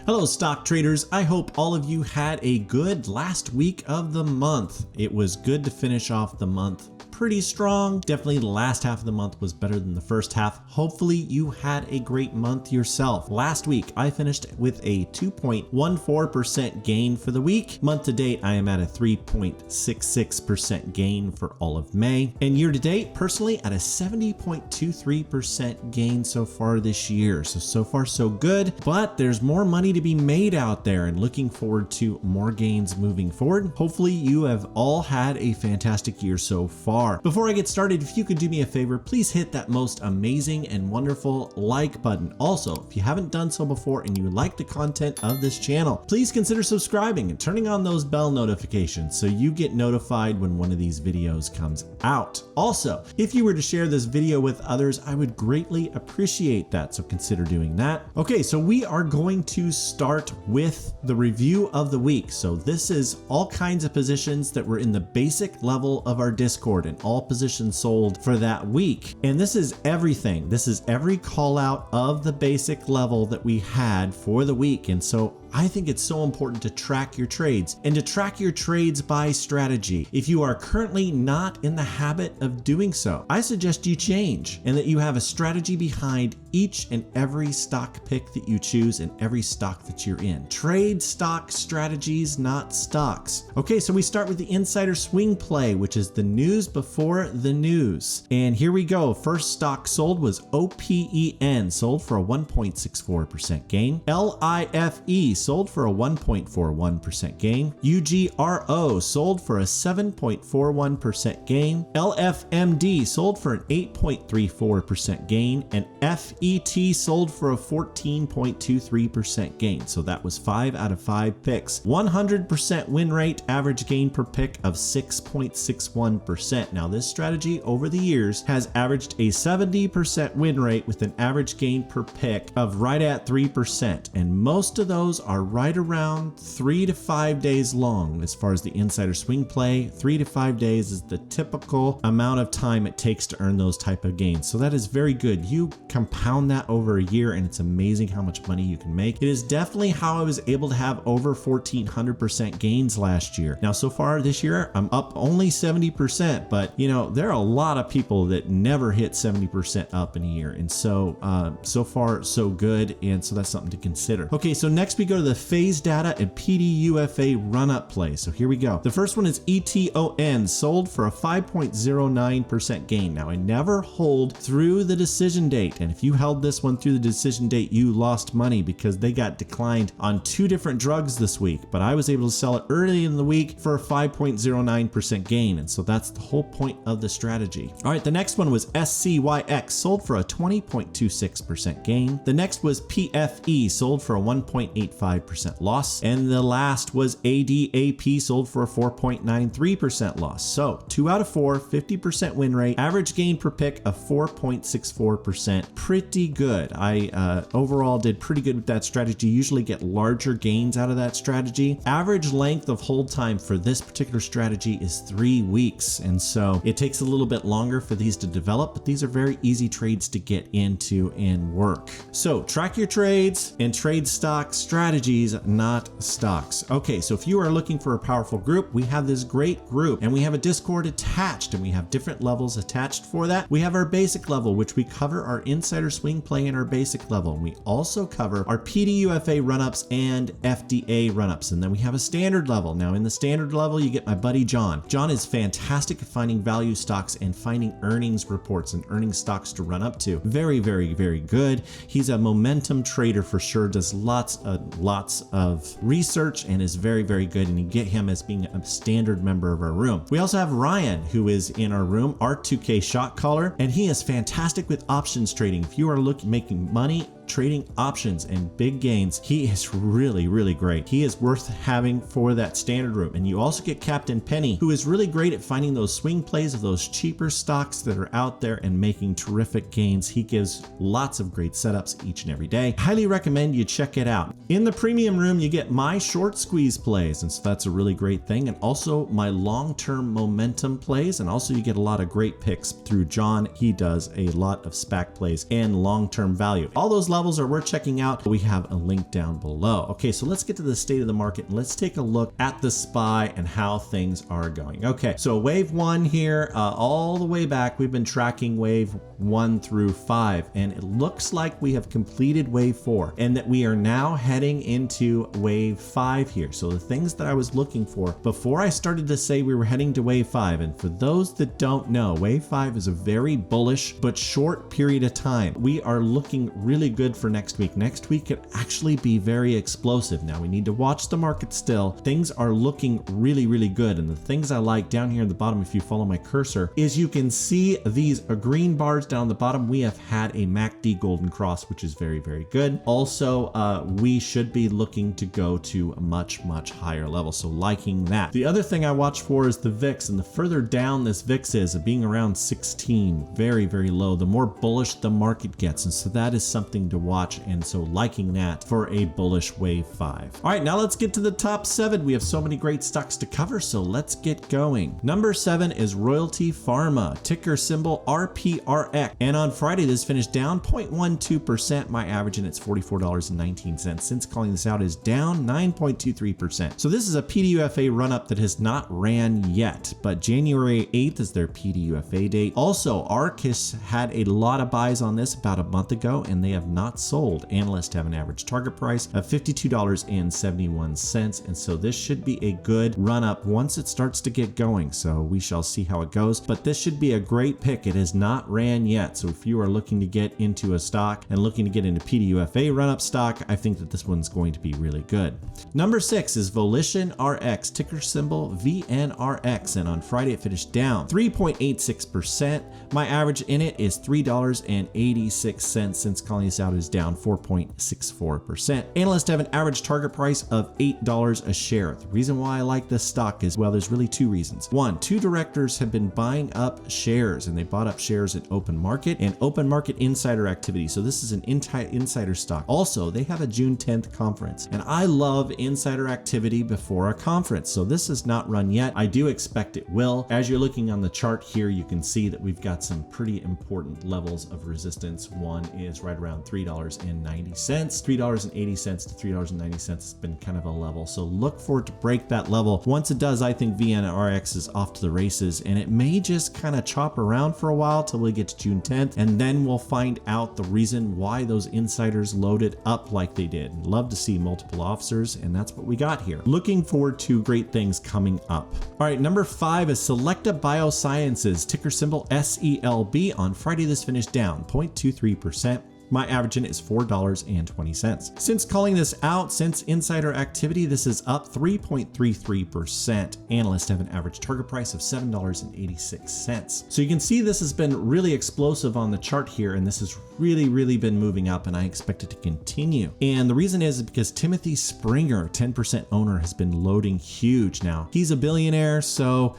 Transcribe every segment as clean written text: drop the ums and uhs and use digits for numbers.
Hello stock traders, I hope all of you had a good last week of the month. It was good to finish off the month pretty strong. Definitely the last half of the month was better than the first half. Hopefully you had a great month yourself. Last week I finished with a 2.14% gain for the week. Month to date I am at a 3.66% gain for all of May. And year to date, personally at a 70.23% gain so far this year. So far so good, but there's more money to be made out there and looking forward to more gains moving forward. Hopefully you have all had a fantastic year so far. Before I get started, if you could do me a favor, please hit that most amazing and wonderful like button. Also, if you haven't done so before and you like the content of this channel, please consider subscribing and turning on those bell notifications so you get notified when one of these videos comes out. Also, if you were to share this video with others, I would greatly appreciate that, so consider doing that. Okay, so we are going to start with the review of the week. So this is all kinds of positions that were in the basic level of our Discord and all positions sold for that week. And this is everything. This is every call out of the basic level that we had for the week. And so I think it's so important to track your trades and to track your trades by strategy. If you are currently not in the habit of doing so, I suggest you change and that you have a strategy behind each and every stock pick that you choose and every stock that you're in. Trade stock strategies, not stocks. Okay, so we start with the insider swing play, which is the news before the news. And here we go. First stock sold was OPEN, sold for a 1.64% gain. LIFE sold for a 1.41% gain. UGRO sold for a 7.41% gain. LFMD sold for an 8.34% gain. And FET sold for a 14.23% gain. So that was 5 out of 5 picks. 100% win rate, average gain per pick of 6.61%. Now this strategy over the years has averaged a 70% win rate with an average gain per pick of right at 3%. And most of those are right around 3 to 5 days long. As far as the insider swing play, 3 to 5 days is the typical amount of time it takes to earn those type of gains. So that is very good. You compound that over a year and it's amazing how much money you can make. It is definitely how I was able to have over 1,400% gains last year. Now, so far this year, I'm up only 70%, but you know, there are a lot of people that never hit 70% up in a year. And so, so far so good. And so that's something to consider. Okay, so next we go to the phase data and PDUFA run-up play. So here we go. The first one is ETON, sold for a 5.09% gain. Now I never hold through the decision date. And if you held this one through the decision date, you lost money because they got declined on 2 different drugs this week. But I was able to sell it early in the week for a 5.09% gain. And so that's the whole point of the strategy. All right, the next one was SCYX, sold for a 20.26% gain. The next was PFE, sold for a 1.85% loss. And the last was ADAP, sold for a 4.93% loss. So 2 out of 4, 50% win rate, average gain per pick of 4.64%. Pretty good. I overall did pretty good with that strategy. Usually get larger gains out of that strategy. Average length of hold time for this particular strategy is 3 weeks. And so it takes a little bit longer for these to develop, but these are very easy trades to get into and work. So track your trades and trade stock strategies, not stocks. Okay, so if you are looking for a powerful group, we have this great group and we have a Discord attached and we have different levels attached for that. We have our basic level, which we cover our insider swing play in our basic level. We also cover our PDUFA run-ups and FDA run-ups. And then we have a standard level. Now in the standard level, you get my buddy John. John is fantastic at finding value stocks and finding earnings reports and earnings stocks to run up to. Very, very, very good. He's a momentum trader for sure, does lots of research and is very, very good. And you get him as being a standard member of our room. We also have Ryan, who is in our room, R2K shot caller, and he is fantastic with options trading. If you are making money trading options and big gains, he is really, really great. He is worth having for that standard room. And you also get Captain Penny, who is really great at finding those swing plays of those cheaper stocks that are out there and making terrific gains. He gives lots of great setups each and every day. Highly recommend you check it out. In the premium room, you get my short squeeze plays, and so that's a really great thing. And also my long-term momentum plays, and also you get a lot of great picks through John. He does a lot of SPAC plays and long-term value. All those levels levels are worth checking out, we have a link down below. Okay, so let's get to the state of the market and let's take a look at the SPY and how things are going. Okay, so wave 1 here, all the way back, we've been tracking wave 1 through 5, and it looks like we have completed wave 4 and that we are now heading into wave 5 here. So the things that I was looking for before I started to say we were heading to wave 5, and for those that don't know, wave 5 is a very bullish but short period of time. We are looking really good for next week. Next week could actually be very explosive. Now we need to watch the market still. Things are looking really, really good. And the things I like down here at the bottom, if you follow my cursor, is you can see these green bars down the bottom. We have had a MACD golden cross, which is very, very good. Also, we should be looking to go to a much, much higher level. So liking that. The other thing I watch for is the VIX, and the further down this VIX is, being around 16, very, very low, the more bullish the market gets. And so that is something to watch. And so liking that for a bullish wave 5. All right, now let's get to the top 7. We have so many great stocks to cover, so let's get going. Number 7 is Royalty Pharma, ticker symbol RPRX. And on Friday, this finished down 0.12%. My average in it's $44.19. Since calling this out is down 9.23%. So this is a PDUFA run up that has not ran yet, but January 8th is their PDUFA date. Also, ARK has had a lot of buys on this about a month ago, and they have not sold. Analysts have an average target price of $52.71. And so this should be a good run up once it starts to get going. So we shall see how it goes, but this should be a great pick. It has not ran yet. So if you are looking to get into a stock and looking to get into PDUFA run up stock, I think that this one's going to be really good. Number 6 is Volition RX, ticker symbol VNRX. And on Friday, it finished down 3.86%. My average in it is $3.86. Since calling this out is down 4.64%. Analysts have an average target price of $8 a share. The reason why I like this stock is, well, there's really two reasons. One, two directors have been buying up shares, and they bought up shares at open market and open market insider activity. So this is an insider stock. Also, they have a June 10th conference, and I love insider activity before a conference. So this has not run yet. I do expect it will. As you're looking on the chart here, you can see that we've got some pretty important levels of resistance. One is right around $3.90. $3.80 to $3.90 has been kind of a level. So look for it to break that level. Once it does, I think VNRX is off to the races, and it may just kind of chop around for a while till we get to June 10th, and then we'll find out the reason why those insiders loaded up like they did. Love to see multiple officers, and that's what we got here. Looking forward to great things coming up. All right, number 5 is Selecta Biosciences, ticker symbol SELB. On Friday, this finished down 0.23%. My average in it is $4.20. Since calling this out, since insider activity, this is up 3.33%. Analysts have an average target price of $7.86. So you can see this has been really explosive on the chart here, and this has really been moving up, and I expect it to continue. And the reason is because Timothy Springer, 10% owner, has been loading huge now. He's a billionaire, so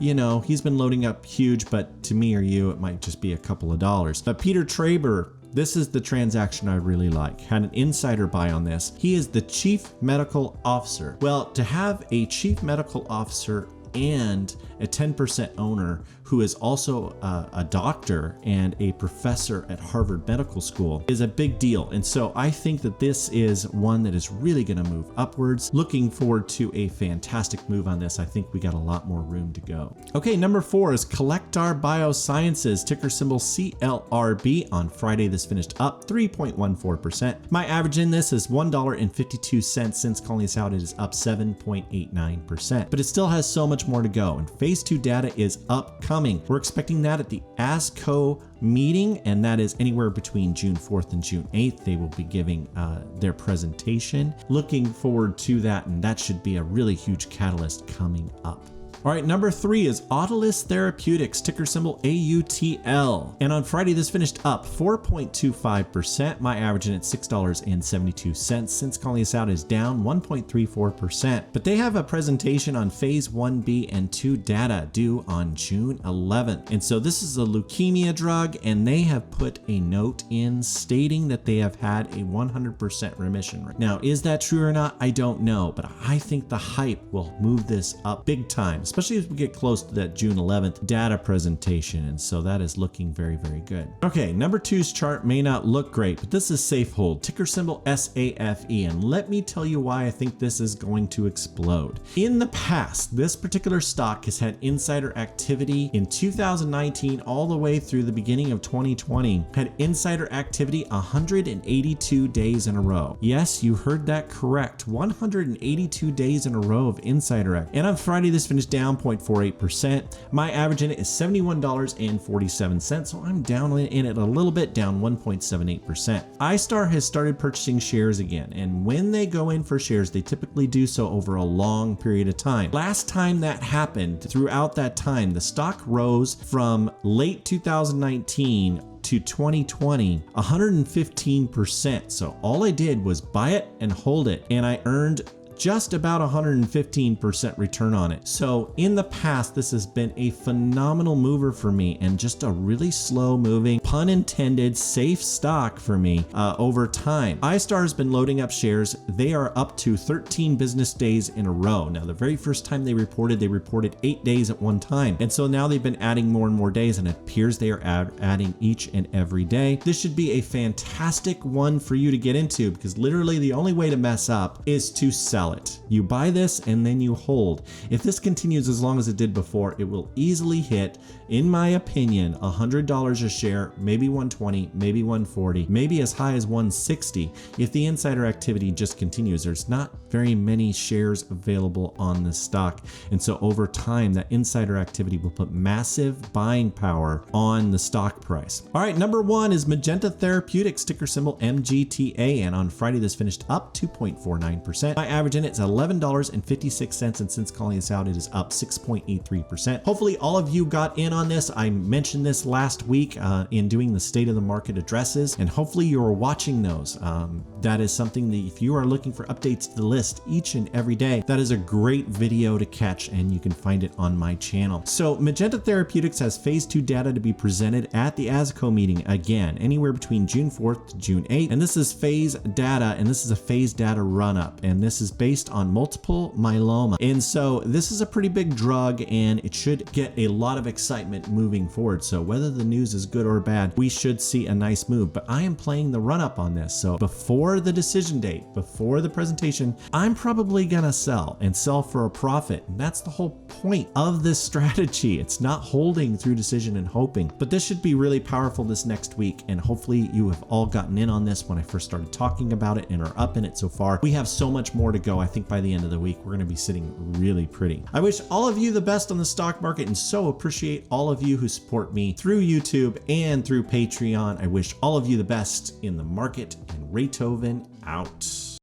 you know, he's been loading up huge, but to me or you, it might just be a couple of dollars. But Peter Traber, this is the transaction I really like. Had an insider buy on this. He is the chief medical officer. Well, to have a chief medical officer and a 10% owner who is also a doctor and a professor at Harvard Medical School is a big deal. And so I think that this is one that is really going to move upwards. Looking forward to a fantastic move on this. I think we got a lot more room to go. Okay, number 4 is Collectar Biosciences, ticker symbol CLRB. On Friday, this finished up 3.14%. My average in this is $1.52. Since calling this out, it is up 7.89%. But it still has so much more to go. And phase 2 data is upcoming. We're expecting that at the ASCO meeting, and that is anywhere between June 4th and June 8th. They will be giving their presentation. Looking forward to that, and that should be a really huge catalyst coming up. All right, number 3 is Autolus Therapeutics, ticker symbol AUTL. And on Friday, this finished up 4.25%. My average in at $6.72. Since calling this out is down 1.34%. But they have a presentation on phase 1B and 2 data due on June 11th. And so this is a leukemia drug, and they have put a note in stating that they have had a 100% remission rate. Now, is that true or not? I don't know, but I think the hype will move this up big time, especially as we get close to that June 11th data presentation. And so that is looking very, very good. Okay, number two's chart may not look great, but this is safe hold, ticker symbol SAFE. And let me tell you why I think this is going to explode. In the past, this particular stock has had insider activity in 2019 all the way through the beginning of 2020, had insider activity 182 days in a row. Yes, you heard that correct. 182 days in a row of insider activity. And on Friday, this finished down 0.48%. My average in it is $71.47. So I'm down in it a little bit, down 1.78%. iStar has started purchasing shares again. And when they go in for shares, they typically do so over a long period of time. Last time that happened, throughout that time, the stock rose from late 2019 to 2020, 115%. So all I did was buy it and hold it, and I earned just about 115% return on it. So in the past, this has been a phenomenal mover for me and just a really slow moving, pun intended, safe stock for me over time. iStar has been loading up shares. They are up to 13 business days in a row. Now, the very first time they reported 8 days at one time. And so now they've been adding more and more days, and it appears they are adding each and every day. This should be a fantastic one for you to get into, because literally the only way to mess up is to sell it. You buy this and then you hold. If this continues as long as it did before, it will easily hit, in my opinion, $100 a share, maybe 120, maybe 140, maybe as high as 160. If the insider activity just continues, there's not very many shares available on this stock. And so over time, that insider activity will put massive buying power on the stock price. All right, number one is Magenta Therapeutics, ticker symbol MGTA. And on Friday, this finished up 2.49%. My average in it's $11.56, and since calling this out, it is up 6.83%. Hopefully all of you got in on this. I mentioned this last week in doing the state of the market addresses, and hopefully you're watching those. That is something that if you are looking for updates to the list each and every day, that is a great video to catch, and you can find it on my channel. So Magenta Therapeutics has phase 2 data to be presented at the ASCO meeting again, anywhere between June 4th to June 8th. And this is phase data, and this is a phase data run up, and this is based on multiple myeloma. And so this is a pretty big drug, and it should get a lot of excitement moving forward. So whether the news is good or bad, we should see a nice move. But I am playing the run up on this. So before the decision date, before the presentation, I'm probably gonna sell and sell for a profit. And that's the whole point of this strategy. It's not holding through decision and hoping. But this should be really powerful this next week. And hopefully you have all gotten in on this when I first started talking about it and are up in it so far. We have so much more to go. I think by the end of the week, we're going to be sitting really pretty. I wish all of you the best on the stock market, and so appreciate all of you who support me through YouTube and through Patreon. I wish all of you the best in the market, and Raythoven out.